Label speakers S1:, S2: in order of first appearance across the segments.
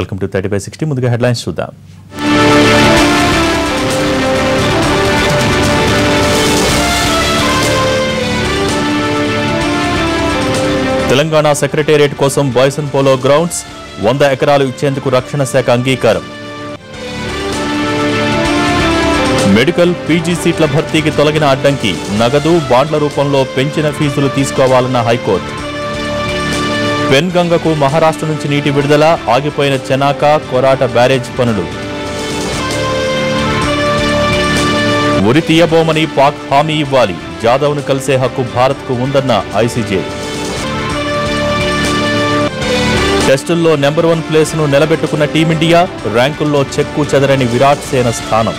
S1: Welcome to 30/60. ముందుగా headlines చూద్దాం. Telangana secretariat కోసం బాయ్సన్ పోలో గ్రౌండ్స్ 100 ఎకరాలు ఇచ్చేందుకు రక్షణ శాఖ అంగీకారం. మెడికల్ పీజీ సీట్ల భర్తీకి తొలగిన అడ్డంకి, నగదు బాండ్ల రూపంలో పెంచిన ఫీజులు తీసుకోవాలన్న హైకోర్టు. పెన్గంగకు మహారాష్ట్ర నుంచి నీటి విడుదల, ఆగిపోయిన చెనాక కొరాట బ్యారేజ్ పనులు. ఉరి తీయబోమని పాక్ హామీ ఇవ్వాలి, జాదవ్ను కలిసే హక్కు భారత్కు ఉందన్న ఐసీజే. టెస్టుల్లో నెంబర్ 1 ప్లేస్ను నిలబెట్టుకున్న టీమిండియా, ర్యాంకుల్లో చెక్కు చెదరని విరాట్ సేన స్థానం.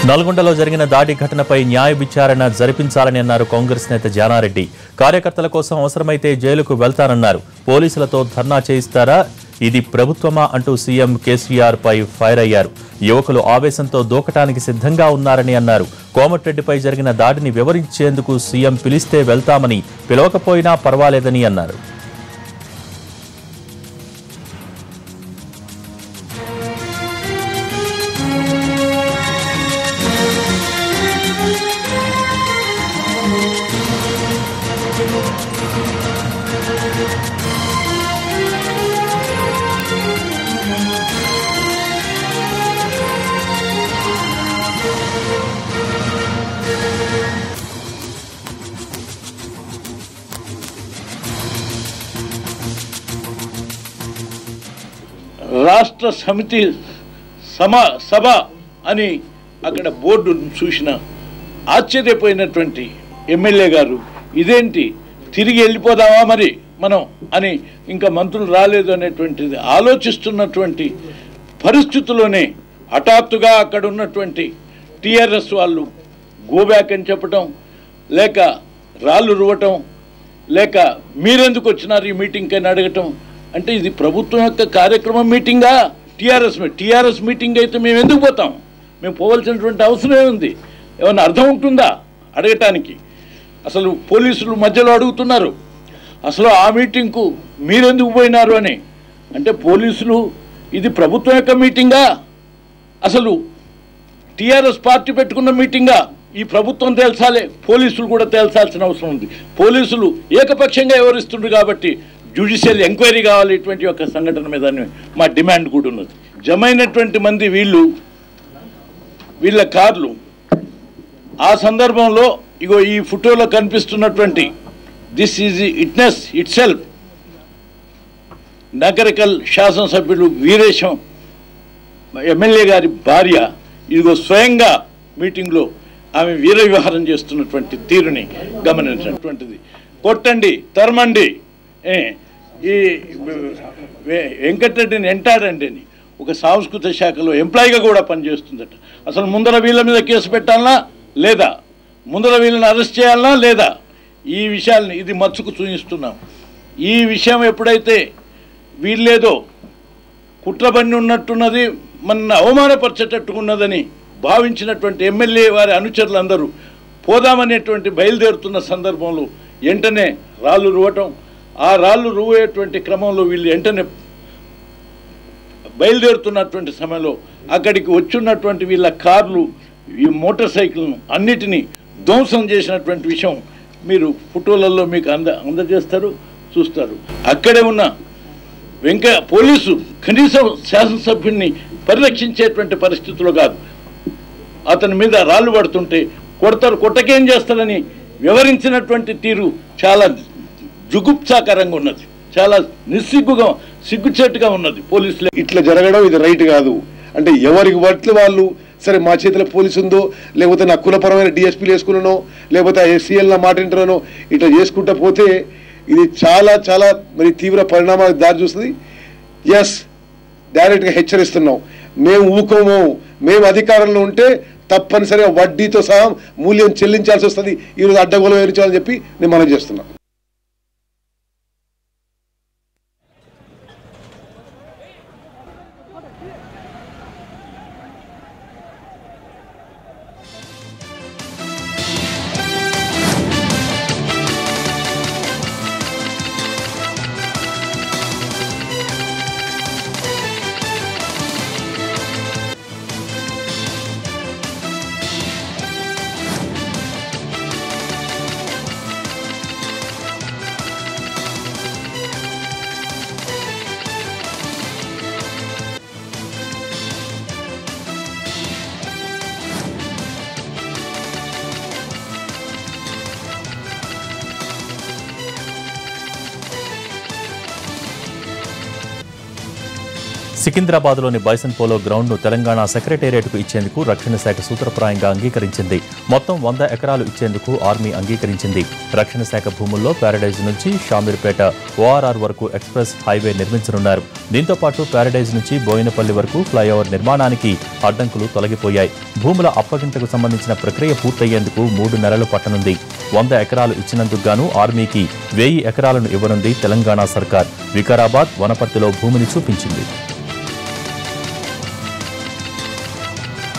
S1: నల్గొండలో జరిగిన దాడి ఘటనపై న్యాయ విచారణ జరిపించాలని అన్నారు కాంగ్రెస్ నేత జానారెడ్డి. కార్యకర్తల కోసం అవసరమైతే జైలుకు వెళ్తానన్నారు. పోలీసులతో ధర్నా చేయిస్తారా, ఇది ప్రభుత్వమా అంటూ సీఎం కేసీఆర్ పై ఫైర్ అయ్యారు. యువకులు ఆవేశంతో దూకటానికి సిద్ధంగా ఉన్నారని అన్నారు. కోమటిరెడ్డిపై జరిగిన దాడిని వివరించేందుకు సీఎం పిలిస్తే వెళ్తామని, పిలవకపోయినా పర్వాలేదని అన్నారు.
S2: రాష్ట్ర సమితి సభ అని అక్కడ బోర్డు చూసిన ఆశ్చర్యపోయినటువంటి ఎమ్మెల్యే గారు, ఇదేంటి తిరిగి వెళ్ళిపోదామా మరి మనం అని, ఇంకా మంత్రులు రాలేదు అనేటువంటిది ఆలోచిస్తున్నటువంటి పరిస్థితుల్లోనే హఠాత్తుగా అక్కడ ఉన్నటువంటి టీఆర్ఎస్ వాళ్ళు గోబ్యాక్ అని చెప్పటం, లేక రాళ్ళు రువ్వటం, లేక మీరెందుకు వచ్చినారు ఈ మీటింగ్కి అని అడగటం. అంటే ఇది ప్రభుత్వం యొక్క కార్యక్రమం మీటింగా? టీఆర్ఎస్ మీటింగ్ అయితే మేము ఎందుకు పోతాం? మేము పోవాల్సినటువంటి అవసరమే ఉంది. ఏమన్నా అర్థం ఉంటుందా అడగటానికి? అసలు పోలీసులు మధ్యలో అడుగుతున్నారు, అసలు ఆ మీటింగ్కు మీరెందుకు పోయినారు అని. అంటే పోలీసులు ఇది ప్రభుత్వం యొక్క మీటింగా? అసలు టీఆర్ఎస్ పార్టీ పెట్టుకున్న మీటింగా? ఈ ప్రభుత్వం తేల్చాలి, పోలీసులు కూడా తేల్చాల్సిన అవసరం ఉంది. పోలీసులు ఏకపక్షంగా వివరిస్తుండ్రు కాబట్టి జ్యుడిషియల్ ఎంక్వైరీ కావాలి ఇటువంటి యొక్క సంఘటన మీద మా డిమాండ్ కూడా ఉన్నది. జమైనటువంటి మంది వీళ్ళ కార్లు ఆ సందర్భంలో ఇగో ఈ ఫోటోలో కనిపిస్తున్నటువంటి this is witness it self. Nagarikal శాసనసభ్యులు వీరేశం ఎమ్మెల్యే గారి భార్య ఇదిగో స్వయంగా మీటింగ్లో ఆమె వీర విహారం చేస్తున్నటువంటి తీరుని గమనించినటువంటిది. కొట్టండి, తరమండి, ఈ వెంకటరెడ్డిని ఎంటాడండి అని ఒక సాంస్కృతిక శాఖలో ఎంప్లాయీగా కూడా పనిచేస్తుందట. అసలు ముందర వీళ్ళ మీద కేసు పెట్టాలనా లేదా, ముందర వీళ్ళని అరెస్ట్ చేయాలనా లేదా, ఈ విషయాల్ని ఇది మచ్చుకు చూపిస్తున్నాం. ఈ విషయం ఎప్పుడైతే వీళ్ళేదో కుట్రబండి ఉన్నట్టున్నది, మన అవమానపరిచేటట్టుకున్నదని భావించినటువంటి ఎమ్మెల్యే వారి అనుచరులందరూ పోదామనేటువంటి బయలుదేరుతున్న సందర్భంలో వెంటనే రాళ్ళు రువ్వటం, ఆ రాళ్ళు రువ్వేటువంటి క్రమంలో వీళ్ళు వెంటనే బయలుదేరుతున్నటువంటి సమయంలో అక్కడికి వచ్చున్నటువంటి వీళ్ళ కార్లు, ఈ మోటార్ సైకిల్ను అన్నిటినీ ధ్వంసం చేసినటువంటి విషయం మీరు ఫోటోలలో మీకు అందజేస్తారు, చూస్తారు. అక్కడే ఉన్న పోలీసు కనీసం శాసనసభ్యుడిని పరిరక్షించేటువంటి పరిస్థితుల్లో కాదు, అతని మీద రాళ్ళు పడుతుంటే కొడతారు, కొట్టకేం చేస్తారని వివరించినటువంటి తీరు చాలా జుగుప్సాకరంగా ఉన్నది, చాలా సిగ్గుచేటుగా ఉన్నది. పోలీసులు
S3: ఇట్లా జరగడం ఇది రైట్ కాదు. అంటే ఎవరికి బట్టి వాళ్ళు సరే మా చేతిలో పోలీసు ఉందో, లేకపోతే నా కులపరమైన డిఎస్పీలు వేసుకున్నానో, లేకపోతే ఎస్సీఎల్ నా మాట వింటున్నానో, ఇట్లా చేసుకుంటా పోతే ఇది చాలా చాలా మరి తీవ్ర పరిణామాలకు దారి చూస్తుంది. ఎస్, డైరెక్ట్గా హెచ్చరిస్తున్నాం. మేము ఊకోము, మేము అధికారంలో ఉంటే తప్పనిసరిగా వడ్డీతో సహా మూల్యం చెల్లించాల్సి వస్తుంది, ఈరోజు అడ్డగోలు వేయించాలని చెప్పి నేను మనం చేస్తున్నాను.
S1: సికింద్రాబాద్లోని బైసన్ పోలో గ్రౌండ్ను తెలంగాణ సెక్రటేరియట్కు ఇచ్చేందుకు రక్షణ శాఖ సూత్రప్రాయంగా అంగీకరించింది. మొత్తం 100 ఎకరాలు ఇచ్చేందుకు ఆర్మీ అంగీకరించింది. రక్షణ శాఖ భూముల్లో ప్యారడైజ్ నుంచి షామీర్పేట ఓఆర్ఆర్ వరకు ఎక్స్ప్రెస్ హైవే నిర్మించనున్నారు. దీంతో పాటు ప్యారడైజ్ నుంచి బోయినపల్లి వరకు ఫ్లైఓవర్ నిర్మాణానికి అడ్డంకులు తొలగిపోయాయి. భూముల అప్పగింతకు సంబంధించిన ప్రక్రియ పూర్తయ్యేందుకు 3 నెలలు పట్టనుంది. 100 ఎకరాలు ఇచ్చినందుకు గాను ఆర్మీకి 1000 ఎకరాలను ఇవ్వనుంది తెలంగాణ సర్కార్. వికారాబాద్, వనపర్తిలో భూమిని చూపించింది.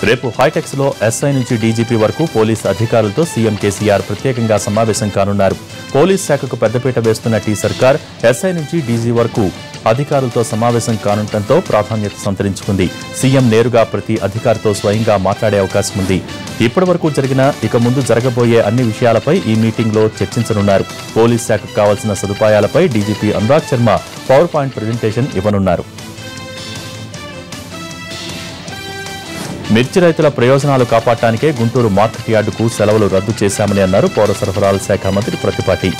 S1: రేపు హైటెక్స్లో ఎస్ఐ నుంచి డీజీపీ వరకు పోలీసు అధికారులతో సీఎం కేసీఆర్ ప్రత్యేకంగా సమావేశం కానున్నారు. పోలీస్ శాఖకు పెద్దపీట వేస్తున్న టీ సర్కార్ ఎస్ఐ నుంచి డీజీ వరకు అధికారులతో సమావేశం కానుండటంతో ప్రాధాన్యత సంతరించుకుంది. సీఎం నేరుగా ప్రతి అధికారితో స్వయంగా మాట్లాడే అవకాశం ఉంది. ఇప్పటివరకు జరిగిన, ఇక ముందు జరగబోయే అన్ని విషయాలపై ఈ మీటింగ్లో చర్చించనున్నారు. పోలీస్ శాఖకు కావాల్సిన సదుపాయాలపై DGP Anurag Sharma power point presentation ఇవ్వనున్నారు. మిర్చి రైతుల ప్రయోజనాలు కాపాడటానికే గుంటూరు మార్కెట్ యార్డుకు సెలవులు రద్దు చేశామని అన్నారు పౌర సరఫరాల శాఖ మంత్రి ప్రతిపాటి.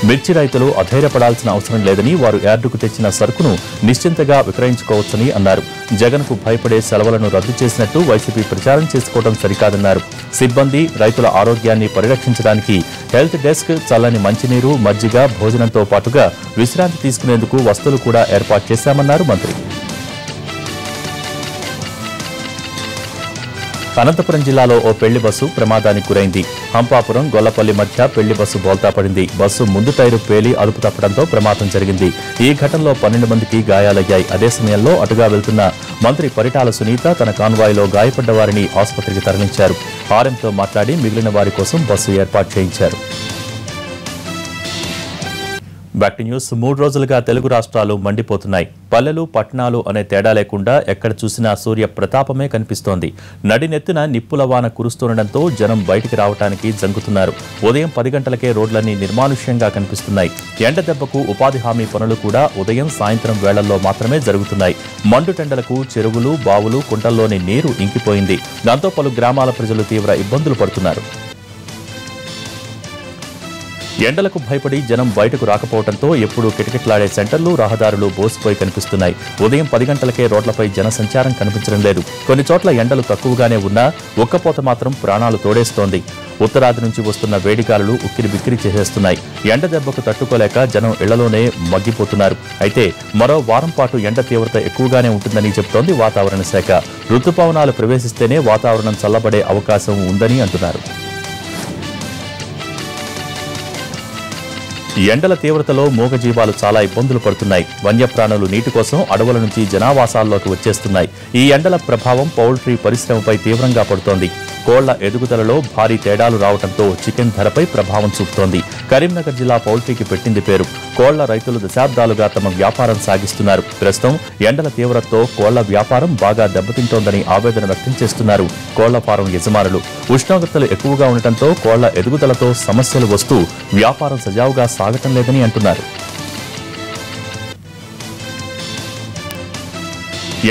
S1: మిర్చి రైతులు అధైర్యపడాల్సిన అవసరం లేదని, వారు యార్డుకు తెచ్చిన సరుకును నిశ్చింతగా విక్రయించుకోవచ్చని అన్నారు. జగన్కు భయపడే సెలవులను రద్దు చేసినట్టు వైసీపీ ప్రచారం చేసుకోవడం సరికాదన్నారు. సిబ్బంది, రైతుల ఆరోగ్యాన్ని పరిరక్షించడానికి హెల్త్ డెస్క్, చల్లని మంచినీరు, మజ్జిగ, భోజనంతో పాటుగా విశ్రాంతి తీసుకునేందుకు వసతులు కూడా ఏర్పాటు చేశామన్నారు మంత్రి. అనంతపురం జిల్లాలో ఓ పెళ్లి బస్సు ప్రమాదానికి గురైంది. హంపాపురం, గొల్లపల్లి మధ్య పెళ్లి బస్సు బోల్తా పడింది. బస్సు ముందు టైరు పేలి అదుపు తప్పడంతో ప్రమాదం జరిగింది. ఈ ఘటనలో 12 మందికి గాయాలయ్యాయి. అదే సమయంలో అటుగా వెళ్తున్న మంత్రి పరిటాల సునీత తన కాన్వాయ్లో గాయపడ్డ వారిని ఆసుపత్రికి తరలించారు. ఆర్ఎంతో మాట్లాడి మిగిలిన వారి కోసం బస్సు ఏర్పాటు చేయించారు. Back to news. 3 రోజులుగా తెలుగు రాష్ట్రాలు మండిపోతున్నాయి. పల్లెలు, పట్టణాలు అనే తేడా లేకుండా ఎక్కడ చూసినా సూర్య ప్రతాపమే కనిపిస్తోంది. నడినెత్తున నిప్పుల వాన కురుస్తుండటంతో జనం బయటికి రావడానికి జంకుతున్నారు. ఉదయం 10 గంటలకే రోడ్లన్నీ నిర్మానుష్యంగా కనిపిస్తున్నాయి. ఎండ దెబ్బకు ఉపాధి హామీ పనులు కూడా ఉదయం, సాయంత్రం వేళల్లో మాత్రమే జరుగుతున్నాయి. మండుటెండలకు చెరువులు, బావులు, కుంటల్లోని నీరు ఇంకిపోయింది. దాంతో పలు గ్రామాల ప్రజలు తీవ్ర ఇబ్బందులు పడుతున్నారు. ఎండలకు భయపడి జనం బయటకు రాకపోవడంతో ఎప్పుడూ కిటకిటలాడే సెంటర్లు, రహదారులు బోసిపోయి కనిపిస్తున్నాయి. ఉదయం 10 గంటలకే రోడ్లపై జనసంచారం కనిపించడం లేదు. కొన్ని చోట్ల ఎండలు తక్కువగానే ఉన్నా ఉక్కపోత మాత్రం ప్రాణాలు తోడేస్తోంది. ఉత్తరాది నుంచి వస్తున్న వేడిగాలులు ఉక్కిరి బిక్కిరి చేసేస్తున్నాయి. ఎండ దెబ్బకు తట్టుకోలేక జనం ఇళ్లలోనే మగ్గిపోతున్నారు. అయితే మరో వారం పాటు ఎండ తీవ్రత ఎక్కువగానే ఉంటుందని చెబుతోంది వాతావరణ శాఖ. రుతుపవనాలు ప్రవేశిస్తేనే వాతావరణం చల్లబడే అవకాశం ఉందని అంటున్నారు. ఎండల తీవ్రతలో మూగజీవాలు చాలా ఇబ్బందులు పడుతున్నాయి. వన్యప్రాణులు నీటి కోసం అడవుల నుంచి జనావాసాల్లోకి వచ్చేస్తున్నాయి. ఈ ఎండల ప్రభావం పౌల్ట్రీ పరిశ్రమపై తీవ్రంగా పడుతోంది. కోళ్ల ఎదుగుదలలో భారీ తేడాలు రావడంతో చికెన్ ధరపై ప్రభావం చూపుతోంది. కరీంనగర్ జిల్లా పౌల్ట్రీకి పెట్టింది పేరు. కోళ్ల రైతులు దశాబ్దాలుగా తమ వ్యాపారం సాగిస్తున్నారు. ప్రస్తుతం ఎండల తీవ్రతతో కోళ్ల వ్యాపారం బాగా దెబ్బతింటోందని ఆవేదన వ్యక్తం చేస్తున్నారు కోళ్ల ఫారం యజమానులు. ఉష్ణోగ్రతలు ఎక్కువగా ఉండటంతో కోళ్ల ఎదుగుదలతో సమస్యలు వస్తూ వ్యాపారం సజావుగా సాగటం లేదని అంటున్నారు.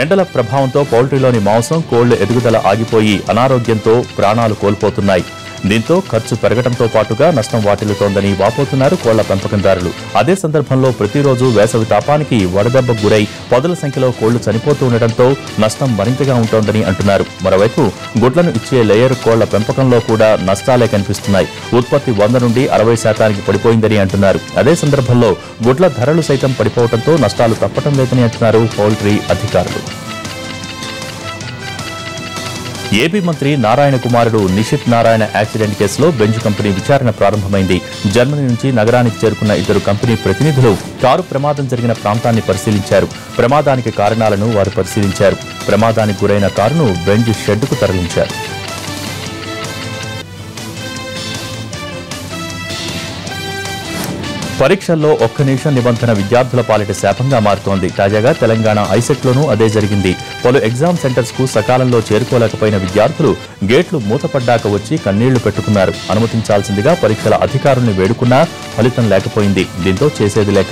S1: ఎండల ప్రభావంతో పౌల్ట్రీలోని మాంసం, కోళ్ల ఎదుగుదల ఆగిపోయి అనారోగ్యంతో ప్రాణాలు కోల్పోతున్నాయి. దీంతో ఖర్చు పెరగడంతో పాటుగా నష్టం వాటిల్లుతోందని వాపోతున్నారు కోళ్ల పెంపకందారులు. అదే సందర్భంలో ప్రతిరోజు వేసవి తాపానికి వడదెబ్బకు గురై పదుల సంఖ్యలో కోళ్లు చనిపోతూ ఉండటంతో నష్టం మరింతగా ఉంటోందని అంటున్నారు. మరోవైపు గుడ్లను ఇచ్చే లేయర్ కోళ్ల పెంపకంలో కూడా నష్టాలే కనిపిస్తున్నాయి. ఉత్పత్తి 100 నుండి 60% పడిపోయిందని అంటున్నారు. అదే సందర్భంలో గుడ్ల ధరలు సైతం పడిపోవడంతో నష్టాలు తప్పటం లేదని అంటున్నారు పౌల్ట్రీ అధికారులు. ఏపీ మంత్రి నారాయణ కుమారుడు నిషిత్ నారాయణ యాక్సిడెంట్ కేసులో బెంజ్ కంపెనీ విచారణ ప్రారంభమైంది. జర్మనీ నుంచి నగరానికి చేరుకున్న 2 కంపెనీ ప్రతినిధులు కారు ప్రమాదం జరిగిన ప్రాంతాన్ని పరిశీలించారు. ప్రమాదానికి కారణాలను వారు పరిశీలించారు. ప్రమాదానికి గురైన కారును బెంజ్ షెడ్డుకు తరలించారు. పరీక్షల్లో ఒక్క నిమిషం నిబంధన విద్యార్థుల పాలిట శాపంగా మారుతోంది. తాజాగా తెలంగాణ ఐసెట్లోనూ అదే జరిగింది. పలు ఎగ్జామ్ సెంటర్స్ కు సకాలంలో చేరుకోలేకపోయిన విద్యార్థులు గేట్లు మూతపడ్డాక వచ్చి కన్నీళ్లు పెట్టుకున్నారు. అనుమతించాల్సిందిగా పరీక్షల అధికారుల్ని వేడుకున్నా ఫలితం లేకపోయింది. దీంతో చేసేది లేక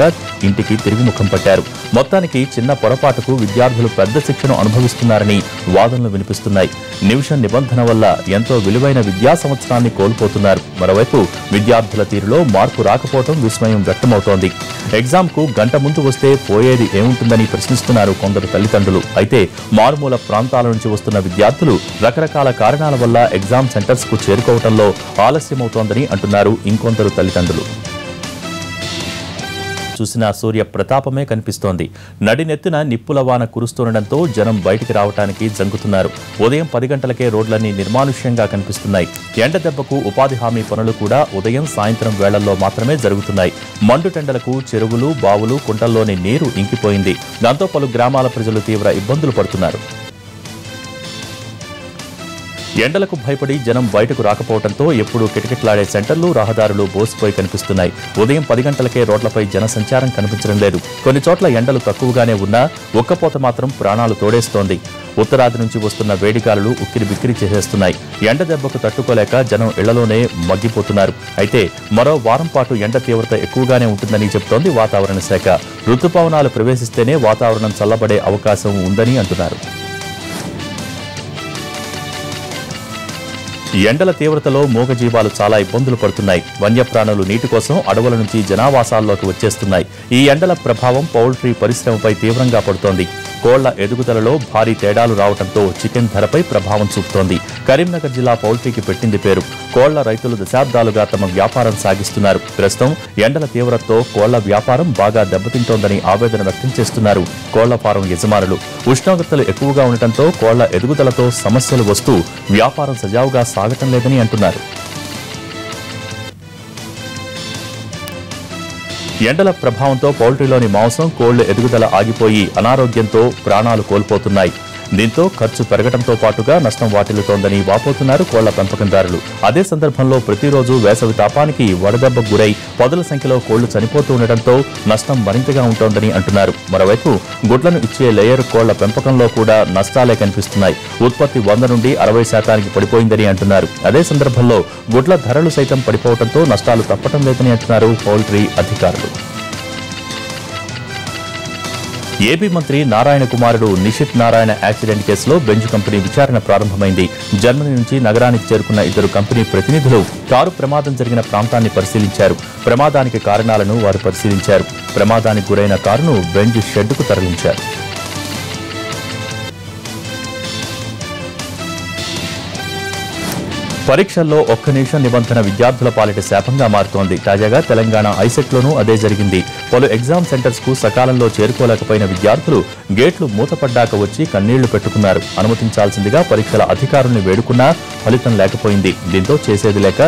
S1: ఇంటికి తిరిగి ముఖం పట్టారు. మొత్తానికి చిన్న పొరపాటుకు విద్యార్థులు పెద్ద శిక్షను అనుభవిస్తున్నారని వాదనలు వినిపిస్తున్నాయి. నిమిషం నిబంధన వల్ల ఎంతో విలువైన విద్యా సంవత్సరాన్ని కోల్పోతున్నారు. మరోవైపు విద్యార్థుల తీరులో మార్పు రాకపోవడం విస్మయం వ్యక్తమవుతోంది. ఎగ్జామ్ కు గంట ముందు వస్తే పోయేది ఏముంటుందని ప్రశ్నిస్తున్నారు కొందరు తల్లిదండ్రులు. అయితే మారుమూల ప్రాంతాల నుంచి వస్తున్న విద్యార్థులు రకరకాల కారణాల వల్ల ఎగ్జామ్ సెంటర్స్ కు చేరుకోవడంలో ఆలస్యమవుతోందని అంటున్నారు ఇంకొందరు తల్లిదండ్రులు. చూసిన సూర్య ప్రతాపమే కనిపిస్తోంది. నడినెత్తున నిప్పుల వాన కురుస్తుండటంతో జనం బయటికి రావడానికి జంకుతున్నారు. ఉదయం 10 గంటలకే రోడ్లన్నీ నిర్మానుష్యంగా కనిపిస్తున్నాయి. ఎండ దెబ్బకు ఉపాధి హామీ పనులు కూడా ఉదయం సాయంత్రం వేళల్లో మాత్రమే జరుగుతున్నాయి. మండుటెండలకు చెరువులు, బావులు, కుంటల్లోని నీరు ఇంకిపోయింది. దాంతో పలు గ్రామాల ప్రజలు తీవ్ర ఇబ్బందులు పడుతున్నారు. ఎండలకు భయపడి జనం బయటకు రాకపోవడంతో ఎప్పుడూ కిటకిటలాడే సెంటర్లు, రహదారులు బోసిపోయి కనిపిస్తున్నాయి. ఉదయం 10 గంటలకే రోడ్లపై జన సంచారం కనిపించడం లేదు. కొన్ని చోట్ల ఎండలు తక్కువగానే ఉన్నా ఉక్కపోత మాత్రం ప్రాణాలు తోడేస్తోంది. ఉత్తరాది నుంచి వస్తున్న వేడిగాలులు ఉక్కిరి బిక్కిరి చేసేస్తున్నాయి. ఎండ దెబ్బకు తట్టుకోలేక జనం ఇళ్లలోనే మగ్గిపోతున్నారు. అయితే మరో వారం పాటు ఎండ తీవ్రత ఎక్కువగానే ఉంటుందని చెబుతోంది వాతావరణ శాఖ. రుతుపవనాలు ప్రవేశిస్తేనే వాతావరణం చల్లబడే అవకాశం ఉందని అంటున్నారు. ఎండల తీవ్రతలో మూగజీవాలు చాలా ఇబ్బందులు పడుతున్నాయి. వన్యప్రాణులు నీటి కోసం అడవుల నుంచి జనావాసాల్లోకి వచ్చేస్తున్నాయి. ఈ ఎండల ప్రభావం పౌల్ట్రీ పరిశ్రమపై తీవ్రంగా పడుతోంది. కోళ్ల ఎదుగుదలలో భారీ తేడాలు రావడంతో చికెన్ ధరపై ప్రభావం చూపుతోంది. కరీంనగర్ జిల్లా పౌల్ట్రీకి పెట్టింది పేరు. కోళ్ల రైతులు దశాబ్దాలుగా తమ వ్యాపారం సాగిస్తున్నారు. ప్రస్తుతం ఎండల తీవ్రతతో కోళ్ల వ్యాపారం బాగా దెబ్బతింటోందని ఆవేదన వ్యక్తం చేస్తున్నారు కోళ్ల ఫారం యజమానులు. ఉష్ణోగ్రతలు ఎక్కువగా ఉండటంతో కోళ్ల ఎదుగుదలతో సమస్యలు వస్తూ వ్యాపారం సజావుగా సాగటం లేదని అంటున్నారు. ఎండల ప్రభావంతో పౌల్ట్రీలోని మాంసం, కోళ్ల ఎదుగుదల ఆగిపోయి అనారోగ్యంతో ప్రాణాలు కోల్పోతున్నాయి. దీంతో ఖర్చు పెరగడంతో పాటుగా నష్టం వాటిల్లుతోందని వాపోతున్నారు కోళ్ల పెంపకందారులు. అదే సందర్భంలో ప్రతిరోజు వేసవి తాపానికి వడదెబ్బకు గురై పదుల సంఖ్యలో కోళ్లు చనిపోతూ ఉండటంతో నష్టం మరింతగా ఉంటోందని అంటున్నారు. మరోవైపు గుడ్లను ఇచ్చే లేయర్ కోళ్ల పెంపకంలో కూడా నష్టాలే కనిపిస్తున్నాయి. ఉత్పత్తి 100 నుండి 60% పడిపోయిందని అంటున్నారు. అదే సందర్భంలో గుడ్ల ధరలు సైతం పడిపోవడంతో నష్టాలు తప్పటం లేదని అంటున్నారు పౌల్ట్రీ అధికారులు. ఏపీ మంత్రి నారాయణ కుమారుడు నిషిత్ నారాయణ యాక్సిడెంట్ కేసులో బెంజ్ కంపెనీ విచారణ ప్రారంభమైంది. జర్మనీ నుంచి నగరానికి చేరుకున్న 2 కంపెనీ ప్రతినిధులు కారు ప్రమాదం జరిగిన ప్రాంతాన్ని పరిశీలించారు. ప్రమాదానికి కారణాలను వారు పరిశీలించారు. ప్రమాదానికి గురైన కారును బెంజ్ షెడ్డుకు తరలించారు. పరీక్షల్లో ఒక్క నిమిషం నిబంధన విద్యార్థుల పాలిట శాపంగా మారుతోంది. తాజాగా తెలంగాణ ఐసెట్లోనూ అదే జరిగింది. పలు ఎగ్జామ్ సెంటర్స్ కు సకాలంలో చేరుకోలేకపోయిన విద్యార్థులు గేట్లు మూతపడ్డాక వచ్చి కన్నీళ్లు పెట్టుకున్నారు. అనుమతించాల్సిందిగా పరీక్షల అధికారుల్ని వేడుకున్నా ఫలితం లేకపోయింది. దీంతో చేసేది లేక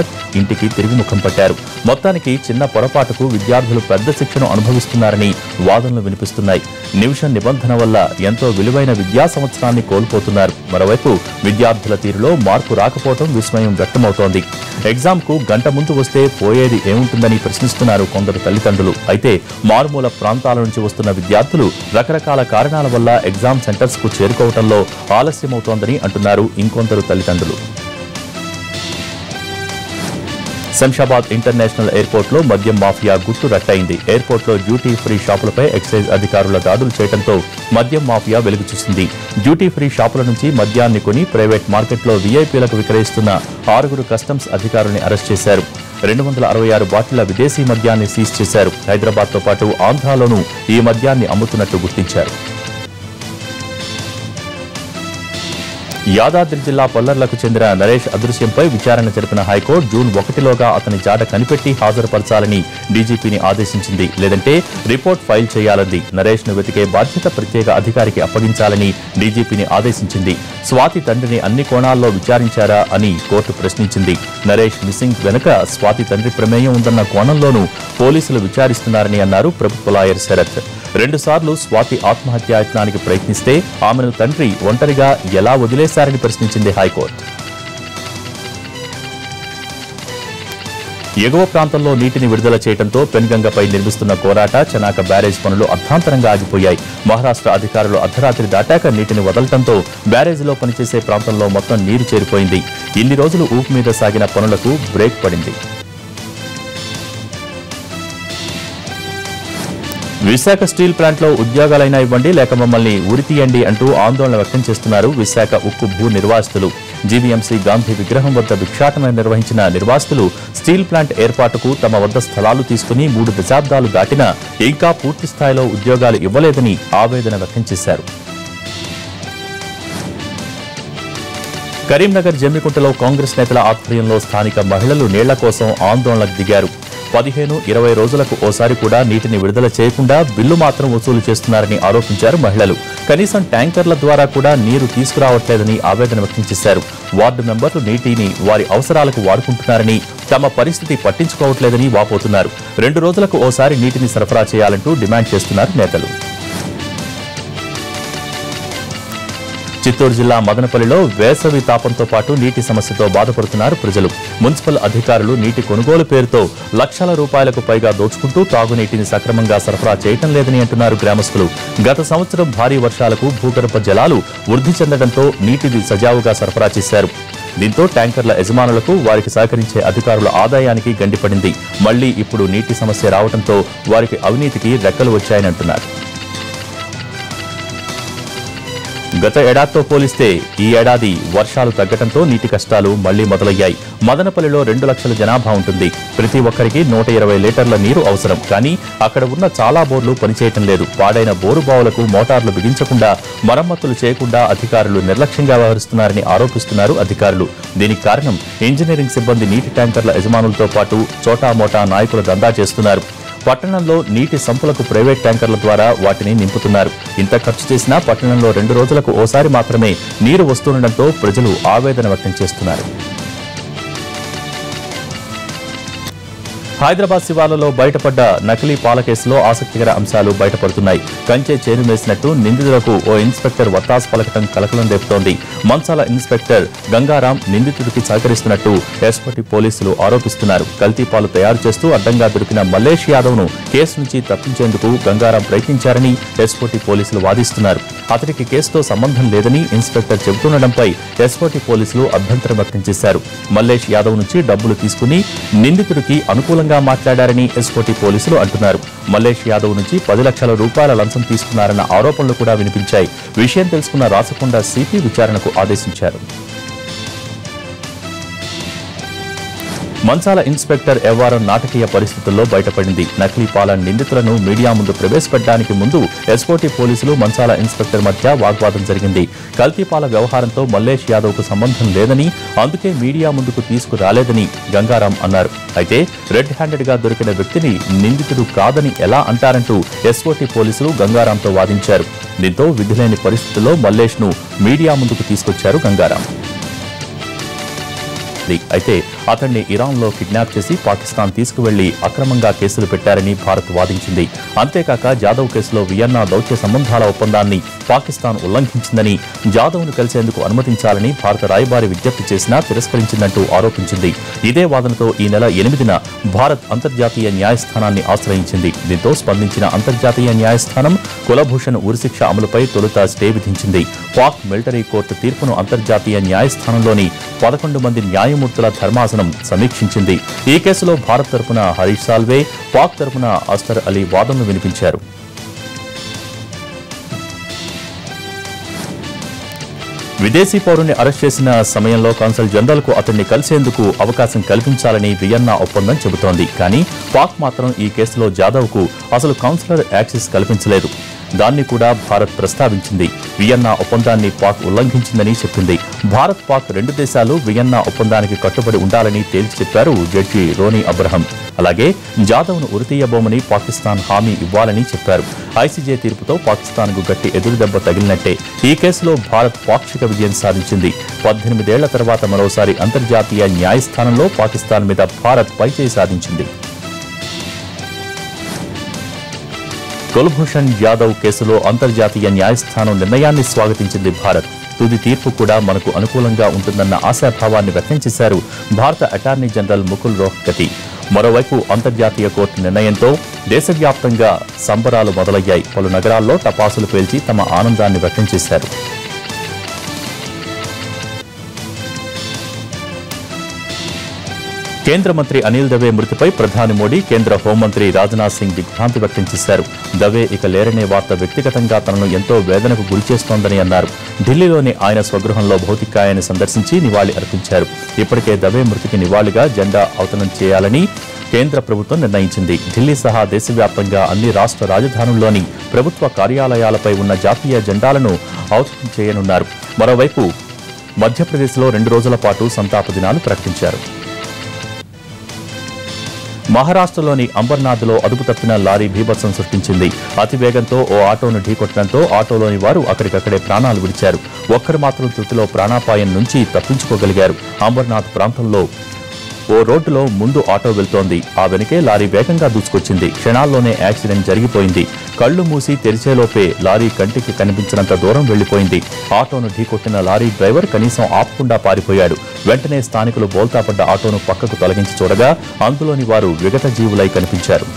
S1: ఇంటికి తిరిగి ముఖం పట్టారు. మొత్తానికి చిన్న పొరపాటుకు విద్యార్థులు పెద్ద శిక్షను అనుభవిస్తున్నారని వాదనలు వినిపిస్తున్నాయి. నిమిషం నిబంధన వల్ల ఎంతో విలువైన విద్యా సంవత్సరాన్ని కోల్పోతున్నారు. మరోవైపు విద్యార్థుల తీరులో మార్పు రాకపోవడం విస్మయం వ్యక్తమవుతోంది. ఎగ్జామ్ కు గంట ముందు వస్తే పోయేది ఏముంటుందని ప్రశ్నిస్తున్నారు కొందరు తల్లిదండ్రులు. అయితే మారుమూల ప్రాంతాల నుంచి వస్తున్న విద్యార్థులు రకరకాల కారణాల వల్ల ఎగ్జామ్ సెంటర్స్ కు చేరుకోవడంలో ఆలస్యమవుతోందని అంటున్నారు ఇంకొందరు తల్లిదండ్రులు. శంషాబాద్ ఇంటర్నేషనల్ ఎయిర్పోర్ట్లో మద్యం మాఫియా గుట్టు రట్టయింది. ఎయిర్పోర్ట్లో డ్యూటీ ఫ్రీ షాపులపై ఎక్సైజ్ అధికారుల దాడులు చేయడంతో మద్యం మాఫియా వెలుగు చూసింది. డ్యూటీ ఫ్రీ షాపుల నుంచి మద్యాన్ని కొని ప్రైవేట్ మార్కెట్లో వీఐపీలకు విక్రయిస్తున్న 6 కస్టమ్స్ అధికారుల్ని అరెస్ట్ చేశారు. 266 బాటిళ్ల విదేశీ మద్యాన్ని సీజ్ చేశారు. హైదరాబాద్తో పాటు ఆంధ్రాలోనూ ఈ మద్యాన్ని అమ్ముతున్నట్టు గుర్తించారు. యాదాద్రి జిల్లా పొల్లర్లకు చెందిన నరేష్ అదృశ్యంపై విచారణ జరిపిన హైకోర్టు జూన్ 1లోగా అతని జాడ కనిపెట్టి హాజరుపరచాలని డీజీపీని ఆదేశించింది. లేదంటే రిపోర్ట్ ఫైల్ చేయాలంది. నరేష్ ను వెతికే బాధ్యత ప్రత్యేక అధికారికి అప్పగించాలని డీజీపీని ఆదేశించింది. స్వాతి తండ్రిని అన్ని కోణాల్లో విచారించారా అని కోర్టు ప్రశ్నించింది. నరేష్ మిస్సింగ్ వెనుక స్వాతి తండ్రి ప్రమేయం ఉందన్న కోణంలోనూ పోలీసులు విచారిస్తున్నారని అన్నారు ప్రభుత్వ లాయర్ శరత్. 2 సార్లు స్వాతి ఆత్మహత్యాయత్నానికి ప్రయత్నిస్తే ఆమెను తండ్రి ఒంటరిగా ఎలా వదిలేశారని ప్రశ్నించింది హైకోర్టు. ఎగువ ప్రాంతంలో నీటిని విడుదల చేయడంతో పెన్గంగపై నిర్మిస్తున్న కోరాట చనాక బ్యారేజ్ పనులు అర్థాంతరంగా ఆగిపోయాయి. మహారాష్ట్ర అధికారులు అర్ధరాత్రి దాటాక నీటిని వదలటంతో బ్యారేజీలో పనిచేసే ప్రాంతంలో మొత్తం నీరు చేరిపోయింది. ఇన్ని రోజులు ఊపు మీద సాగిన పనులకు బ్రేక్ పడింది. విశాఖ స్టీల్ ప్లాంట్లో ఉద్యోగాలైనా ఇవ్వండి లేక మమ్మల్ని ఉరితీయండి అంటూ ఆందోళన వ్యక్తం చేస్తున్నారు విశాఖ ఉక్కు భూ నిర్వాసితులు. జీవీఎంసీ గాంధీ విగ్రహం వద్ద భిక్షాటన నిర్వహించిన నిర్వాసితులు స్టీల్ ప్లాంట్ ఏర్పాటుకు తమ వద్ద స్థలాలు తీసుకుని 3 దశాబ్దాలు దాటినా ఇంకా పూర్తి స్థాయిలో ఉద్యోగాలు ఇవ్వలేదని ఆవేదన వ్యక్తం చేశారు. కరీంనగర్ జమ్మికుంటలో కాంగ్రెస్ నేతల ఆధ్వర్యంలో స్థానిక మహిళలు నీళ్ల కోసం ఆందోళనకు దిగారు. 15-20 రోజులకు ఓసారి కూడా నీటిని విడుదల చేయకుండా బిల్లు మాత్రం వసూలు చేస్తున్నారని ఆరోపించారు మహిళలు. కనీసం ట్యాంకర్ల ద్వారా కూడా నీరు తీసుకురావట్లేదని ఆవేదన వ్యక్తం చేశారు. వార్డు మెంబర్లు నీటిని వారి అవసరాలకు వాడుకుంటున్నారని, తమ పరిస్థితి పట్టించుకోవట్లేదని వాపోతున్నారు. 2 రోజులకు ఓసారి నీటిని సరఫరా చేయాలంటూ డిమాండ్ చేస్తున్నారు నేతలు. చిత్తూరు జిల్లా మదనపల్లిలో వేసవి తాపంతో పాటు నీటి సమస్యతో బాధపడుతున్నారు ప్రజలు. మున్సిపల్ అధికారులు నీటి కొనుగోలు పేరుతో లక్షల రూపాయలకు పైగా దోచుకుంటూ తాగునీటిని సక్రమంగా సరఫరా చేయటం లేదని అంటున్నారు గ్రామస్తులు. గత సంవత్సరం భారీ వర్షాలకు భూగర్భ జలాలు వృద్ధి చెందడంతో నీటిని సజావుగా సరఫరా చేశారు. దీంతో ట్యాంకర్ల యజమానులకు వారికి సహకరించే అధికారుల ఆదాయానికి గండిపడింది. మళ్లీ ఇప్పుడు నీటి సమస్య రావడంతో వారికి అవినీతికి రెక్కలు వచ్చాయని అంటున్నారు. గత ఏడాదితో పోలిస్తే ఈ ఏడాది వర్షాలు తగ్గడంతో నీటి కష్టాలు మళ్లీ మొదలయ్యాయి. మదనపల్లిలో 2 లక్షల జనాభా ఉంటుంది. ప్రతి ఒక్కరికి 120 లీటర్ల నీరు అవసరం. కానీ అక్కడ ఉన్న చాలా బోర్లు పనిచేయటం లేదు. పాడైన బోరు బావులకు మోటార్లు బిగించకుండా, మరమ్మతులు చేయకుండా అధికారులు నిర్లక్ష్యంగా వ్యవహరిస్తున్నారని ఆరోపిస్తున్నారు అధికారులు. దీనికి కారణం ఇంజనీరింగ్ సిబ్బంది నీటి ట్యాంకర్ల యజమానులతో పాటు చోటామోటా నాయకుల దందా చేస్తున్నారు. పట్టణంలో నీటి సంపులకు ప్రైవేట్ ట్యాంకర్ల ద్వారా వాటిని నింపుతున్నారు. ఇంత ఖర్చు చేసినా పట్టణంలో 2 రోజులకు ఓసారి మాత్రమే నీరు వస్తుండటంతో ప్రజలు ఆవేదన వ్యక్తం చేస్తున్నారు. హైదరాబాద్ శివార్లలో బయటపడ్డ నకిలీ పాల కేసులో ఆసక్తికర అంశాలు బయటపడుతున్నాయి. కంచె చేను వేసినట్టు నిందితులకు ఓ ఇన్స్పెక్టర్ వత్తాసు పలకటం కలకలం రేపుతోంది. మంచాల ఇన్స్పెక్టర్ గంగారాం నిందితుడికి సహకరిస్తున్నట్టు ఎస్పటి పోలీసులు ఆరోపిస్తున్నారు. కల్తీ పాలు తయారు చేస్తూ అడ్డంగా దొరికిన మల్లేష్ యాదవ్ ను కేసు నుంచి తప్పించేందుకు గంగారాం ప్రయత్నించారని ఎస్పటి పోలీసులు వాదిస్తున్నారు. అతడికి కేసుతో సంబంధం లేదని ఇన్స్పెక్టర్ చెబుతుండటంపై ఎస్పటి పోలీసులు అభ్యంతరం వ్యక్తం చేశారు. మల్లేష్ యాదవ్ నుంచి డబ్బులు తీసుకుని నిందితుడికి అనుకూలంగా మాట్లాడారని ఎస్పటి పోలీసులు అంటున్నారు. మల్లేష్ యాదవ్ నుంచి 10 లక్షల రూపాయల లంచం తీసుకున్నారన్న ఆరోపణలు కూడా వినిపించాయి. విషయం తెలుసుకున్న రాచకొండ సిపి విచారణకు ఆదేశించారు. మంచాల ఇన్స్పెక్టర్ వ్యవహారం నాటకీయ పరిస్థితుల్లో బయటపడింది. నకిలీ పాల నిందితులను మీడియా ముందు ప్రవేశపెట్టడానికి ముందు ఎస్కోటీ పోలీసులు మంచాల ఇన్స్పెక్టర్ మధ్య వాగ్వాదం జరిగింది. కల్తీ పాల వ్యవహారంతో మల్లేష్ యాదవ్ కు సంబంధం లేదని, అందుకే మీడియా ముందుకు తీసుకురాలేదని గంగారాం అన్నారు. అయితే రెడ్ హ్యాండెడ్ గా దొరికిన వ్యక్తిని నిందితుడు కాదని ఎలా అంటారంటూ ఎస్కోటీ పోలీసులు గంగారాంతో వాదించారు. దీంతో విధిలేని పరిస్థితుల్లో మల్లేష్ ను మీడియా ముందుకు తీసుకొచ్చారు గంగారాం. అయితే అతన్ని ఇరాన్లో కిడ్నాప్ చేసి పాకిస్తాన్ తీసుకువెళ్లి అక్రమంగా కేసులు పెట్టారని భారత్ వాదించింది. అంతేకాక జాదవ్ కేసులో వియన్నా దౌత్య సంబంధాల ఒప్పందాన్ని పాకిస్తాన్ ఉల్లంఘించిందని, జాదవ్ను కలిసేందుకు అనుమతించాలని భారత రాయబారి విజ్ఞప్తి చేసినా తిరస్కరించిందంటూ ఆరోపించింది. ఇదే వాదనతో ఈ నెల 8న భారత్ అంతర్జాతీయ న్యాయస్థానాన్ని ఆశ్రయించింది. దీంతో స్పందించిన అంతర్జాతీయ న్యాయస్థానం కులభూషణ్ ఉరిశిక్ష అమలుపై తొలుత స్టే విధించింది. పాక్ మిలిటరీ కోర్టు తీర్పును అంతర్జాతీయ న్యాయస్థానంలోని 11 మంది న్యాయమూర్తులు న్యాయమూర్తుల ధర్మాసనం సమీక్షించింది. ఈ కేసులో భారత్ తరపున హరీష్ సాల్వే, పాక్ తరపున అస్తర్ అలీ వాదనలు వినిపించారు. విదేశీ పౌరుని అరెస్ట్ చేసిన సమయంలో కాన్సల్ జనరల్కు అతన్ని కలిసేందుకు అవకాశం కల్పించాలని వియన్నా ఒప్పందం చెబుతోంది. కానీ పాక్ మాత్రం ఈ కేసులో జాదవ్కు అసలు కౌన్సిలర్ యాక్సెస్ కల్పించలేదు. దాన్ని కూడా భారత్ ప్రస్తావించింది. వియన్నా ఒప్పందాన్ని పాక్ ఉల్లంఘించిందని చెప్పింది. భారత్, పాక్ రెండు దేశాలు వియన్నా ఒప్పందానికి కట్టుబడి ఉండాలని తేల్చి చెప్పారు జడ్జి రోనీ అబ్రహం. అలాగే జాదవ్ను ఉరితీయబోమని పాకిస్తాన్ హామీ ఇవ్వాలని చెప్పారు. ఐసీజే తీర్పుతో పాకిస్తాన్కు గట్టి ఎదురుదెబ్బ తగిలినట్టే. ఈ కేసులో భారత్ పాక్షిక విజయం సాధించింది. 18 ఏళ్ల తర్వాత మరోసారి అంతర్జాతీయ న్యాయస్థానంలో పాకిస్తాన్ మీద భారత్ పైచేయి సాధించింది. కుల్భూషణ్ జాదవ్ కేసులో అంతర్జాతీయ న్యాయస్థానం నిర్ణయాన్ని స్వాగతించింది భారత్. తుది తీర్పు కూడా మనకు అనుకూలంగా ఉంటుందన్న ఆశాభావాన్ని వ్యక్తం చేశారు భారత అటార్నీ జనరల్ ముకుల్ రోహ్టగి. మరోవైపు అంతర్జాతీయ కోర్టు నిర్ణయంతో దేశవ్యాప్తంగా సంబరాలు మొదలయ్యాయి. పలు నగరాల్లో టపాసులు పేల్చి తమ ఆనందాన్ని వ్యక్తం చేశారు. కేంద్ర మంత్రి అనిల్ దవే మృతిపై ప్రధాని మోడీ, కేంద్ర హోంమంత్రి రాజ్నాథ్ సింగ్ దిగ్భ్రాంతి వ్యక్తం చేశారు. దవే ఇక లేరనే వార్త వ్యక్తిగతంగా తనను ఎంతో వేదనకు గురిచేస్తోందని అన్నారు. ఢిల్లీలోని ఆయన స్వగృహంలో భౌతికాయాన్ని సందర్శించి నివాళి అర్పించారు. ఇప్పటికే దవే మృతికి నివాళిగా జెండా అవతరణ చేయాలని కేంద్ర ప్రభుత్వం నిర్ణయించింది. ఢిల్లీ సహా దేశవ్యాప్తంగా అన్ని రాష్ట్ర రాజధానుల్లోని ప్రభుత్వ కార్యాలయాలపై ఉన్న జాతీయ జెండాలను అవతరణ చేయనున్నారు. మరోవైపు మధ్యప్రదేశ్లో 2 రోజుల పాటు సంతాప దినాలు ప్రకటించారు. మహారాష్ట్రలోని అంబర్నాథ్లో అదుపు తప్పిన లారీ బీభత్సం సృష్టించింది. అతివేగంతో ఓ ఆటోను ఢీకొట్టడంతో ఆటోలోని వారు అక్కడికక్కడే ప్రాణాలు విడిచారు. ఒక్కరు మాత్రం త్రుటిలో ప్రాణాపాయం నుంచి తప్పించుకోగలిగారు. అంబర్నాథ్ ప్రాంతంలో ఓ రోడ్డులో ముందు ఆటో వెళ్తోంది. ఆ వెనుకే లారీ వేగంగా దూసుకొచ్చింది. క్షణాల్లోనే యాక్సిడెంట్ జరిగిపోయింది. కళ్లు మూసి తెరిచేలోపే లారీ కంటికి కనిపించినంత దూరం వెళ్లిపోయింది. ఆటోను ఢీకొట్టిన లారీ డ్రైవర్ కనీసం ఆపకుండా పారిపోయాడు. వెంటనే స్థానికులు బోల్తాపడ్డ ఆటోను పక్కకు తొలగించి చూడగా అందులోని వారు విగత జీవులై కనిపించారు.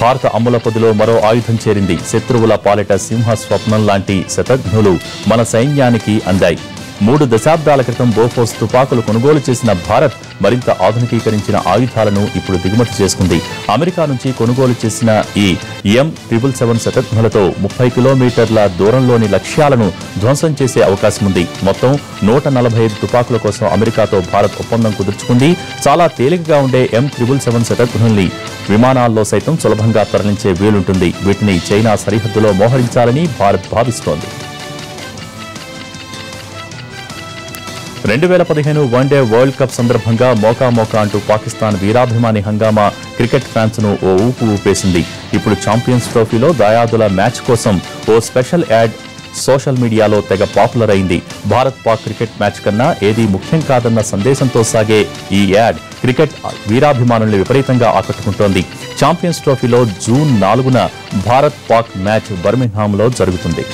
S1: భారత అమ్ముల పొదిలో మరో ఆయుధం చేరింది. శత్రువుల పాలిట సింహ స్వప్నం లాంటి శతఘ్నులు మన సైన్యానికి అందాయి. 3 దశాబ్దాల క్రితం బోఫోర్స్ తుపాకులు కొనుగోలు చేసిన భారత్ మరింత ఆధునికీకరించిన ఆయుధాలను ఇప్పుడు దిగుమతి చేసుకుంది. అమెరికా నుంచి కొనుగోలు చేసిన ఈ M777 శతఘ్నులతో 30 కిలోమీటర్ల దూరంలోని లక్ష్యాలను ధ్వంసం చేసే అవకాశం ఉంది. మొత్తం 145 తుపాకుల కోసం అమెరికాతో భారత్ ఒప్పందం కుదుర్చుకుంది. చాలా తేలికగా ఉండే M777 శతఘ్నుల్ని విమానాల్లో సైతం సులభంగా తరలించే వీలుంటుంది. వీటిని చైనా సరిహద్దులో మోహరించాలని భారత్ భావిస్తోంది. 2015 వన్డే వరల్డ్ కప్ సందర్భంగా మోకా అంటూ పాకిస్తాన్ వీరాభిమాని హంగామా క్రికెట్ ఫ్యాన్స్ ను ఓ ఊపు ఊపేసింది. ఇప్పుడు ఛాంపియన్స్ ట్రోఫీలో దాయాదుల మ్యాచ్ కోసం ఓ స్పెషల్ యాడ్ సోషల్ మీడియాలో తెగ పాపులర్ అయింది. భారత్ పాక్ క్రికెట్ మ్యాచ్ కన్నా ఏదీ ముఖ్యం కాదన్న సందేశంతో సాగే ఈ యాడ్ క్రికెట్ వీరాభిమానుల్ని విపరీతంగా ఆకట్టుకుంటోంది. ఛాంపియన్స్ ట్రోఫీలో జూన్ 4న భారత్ పాక్ మ్యాచ్ బర్మింగ్హామ్లో జరుగుతుంది.